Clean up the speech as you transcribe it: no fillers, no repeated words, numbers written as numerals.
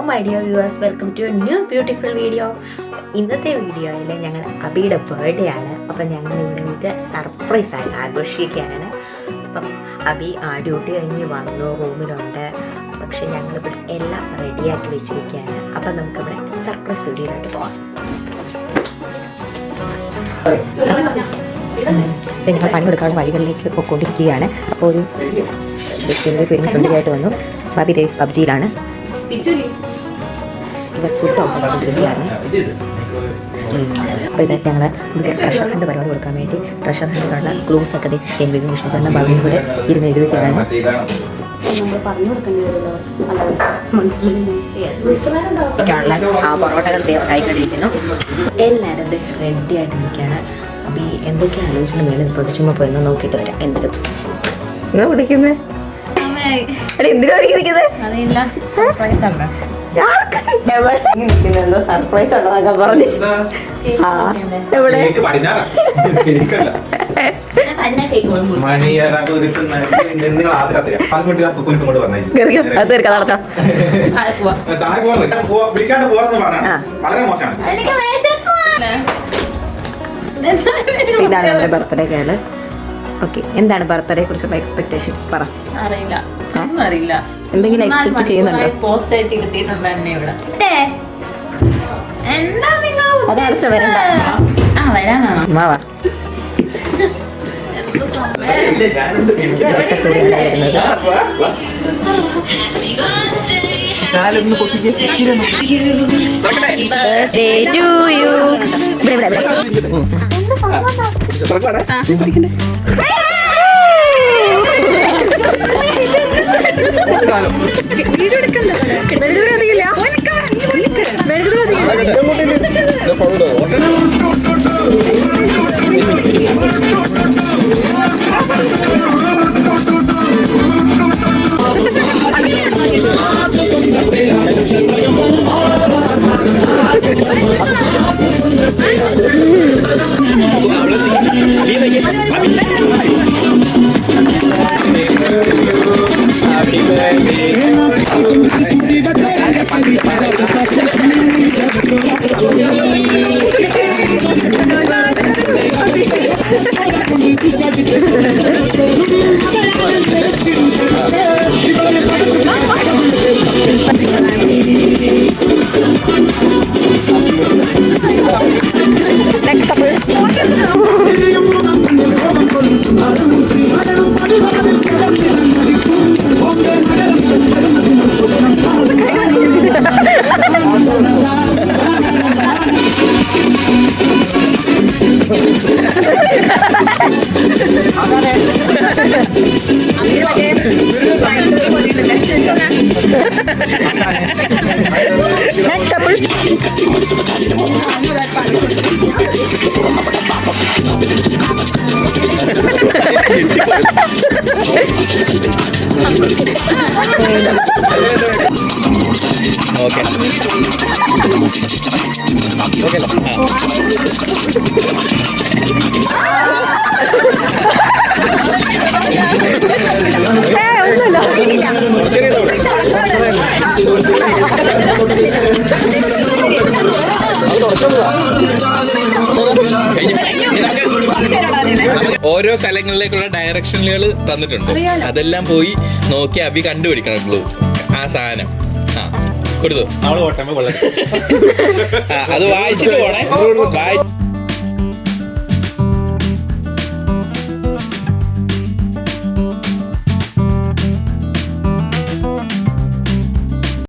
My dear viewers, welcome to a new beautiful video. ഇന്നത്തെ വീഡിയോയിൽ ഞങ്ങൾ അബിയുടെ ബർത്ത്ഡേ ആണ്. അപ്പം ഞങ്ങൾ ഇവിടെ സർപ്രൈസായിട്ട് ആഘോഷിക്കുകയാണ്. അപ്പം അബി ഡ്യൂട്ടി കഴിഞ്ഞ് വന്നു, റൂമിലുണ്ട്. പക്ഷെ ഞങ്ങളിവിടെ എല്ലാം റെഡിയാക്കി വെച്ചിരിക്കുകയാണ്. അപ്പം നമുക്കിവിടെ സർപ്രൈസ് വീഡിയോയിലോട്ട് പോകാം. ഞങ്ങൾ പണിയെടുക്കാതെ വഴികളിലേക്ക് പോയിക്കൊണ്ടിരിക്കുകയാണ്. അപ്പോൾ ഒരു ബസ്സിൻ്റെ പേരും സുന്ദരിയായിട്ട് വന്നു. ബാബി ദേവ് പബ്ജിയിലാണ്. ഇവർ ഫുഡ് കൊണ്ടിരിക്കുകയാണ്. അപ്പോൾ ഇത് ഞങ്ങൾ ട്രഷർ ഹണ്ട് പരിപാടി കൊടുക്കാൻ വേണ്ടി ട്രഷർ ഹണ്ടിലുള്ള ക്ലൂസ് ഒക്കെ വിഷ്ണു ബാബിയും കൂടെ ഇരുന്ന് എഴുതുകയാണ്. പൊറോട്ടകൾ ആയിക്കൊണ്ടിരിക്കുന്നു. എല്ലാവരും ഇത് റെഡി ആയിട്ട് നിൽക്കുകയാണ്. അപ്പോൾ ഈ എന്തൊക്കെ ആലോചന മേളിൽ പ്രൊടിച്ചുമ്പോൾ പോയി ഒന്ന് നോക്കിയിട്ട് വരാം. എന്തിനും നിങ്ങൾ കുടിക്കുന്നത് എന്തിനാ നിൽക്കുന്നതോ സർപ്രൈസ് ഉള്ളതൊക്കെ പറഞ്ഞു. എവിടെ ഇതാണ് നമ്മുടെ ബർത്ത്ഡേ കേള്. ഓക്കെ, എന്താണ് ബർത്ത്ഡേ കുറിച്ചുള്ള എക്സ്പെക്ടേഷൻസ് പറ. അറിയില്ല, എന്തെങ്കിലും എക്സ്പെക്ട് ചെയ്യുന്നുണ്ടോ? പോസ്റ്റ് ആയിട്ട് കിട്ടിയിട്ടുണ്ട് എന്നെ ഇവിടെ. അതടച്ചോ, വരണ്ട. വരാനാണോ? വാ ഓരോ സ്ഥലങ്ങളിലേക്കുള്ള ഡയറക്ഷനുകൾ തന്നിട്ടുണ്ട്. അതെല്ലാം പോയി നോക്കി അബി കണ്ടുപിടിക്കണം ഗ്ലൂ, ആ സാധനം. കൊടുത്തു, അത് വായിച്ചിട്ട് പോണേ.